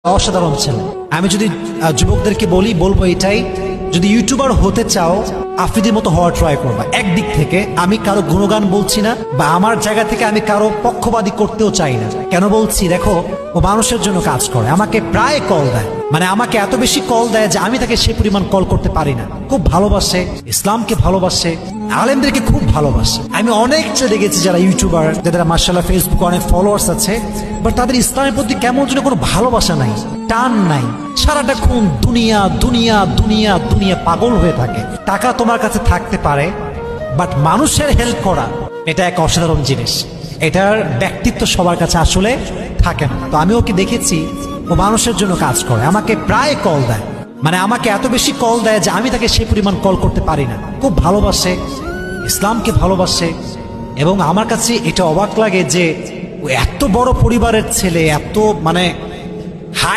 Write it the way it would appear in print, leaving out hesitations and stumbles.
অসাধারণ ছেলে। আমি যদি যুবকদেরকে বলবো এটাই, যদি ইউটিউবার হতে চাও আফ্রিদির মতো হওয়ার ট্রাই করবা। একদিক থেকে আমি কারো গুণগান বলছি না, বা আমার জায়গা থেকে আমি কারো পক্ষপাতী করতেও চাই না। কেন বলছি, দেখো ও মানুষের জন্য কাজ করে, আমাকে প্রায় কল দেয়, মানে আমাকে এত বেশি কল দেয় যে আমি তাকে সেই পরিমাণ কল করতে পারি না। খুব ভালোবাসে, ইসলামকে ভালোবাসে, আলেমদেরকে খুব ভালোবাসে। আমি অনেক ছেলে দেখেছি যারা ইউটিউবার, যাদের মাশাআল্লাহ ফেসবুকে অনেক ফলোয়ার্স আছে, বাট তাদের ইসলামের প্রতি কেমন যেন কোনো ভালোবাসা নাই, টান নাই, সারাটা খুন দুনিয়া দুনিয়া দুনিয়া দুনিয়া, পাগল হয়ে থাকে। টাকা তোমার কাছে থাকতে পারে, বাট মানুষের হেল্প করা এটা এক অসাধারণ জিনিস। এটার ব্যক্তিত্ব সবার কাছে আসলে থাকে না। তো আমি ওকে দেখেছি, ও মানুষের জন্য কাজ করে, আমাকে প্রায় কল দেয়, মানে আমাকে এত বেশি কল দেয় যে আমি তাকে সেই পরিমাণ কল করতে পারি না। খুব ভালোবাসে, ইসলামকে ভালোবাসে, এবং আমার কাছে এটা অবাক লাগে যে ও এত বড় পরিবারের ছেলে, এত মানে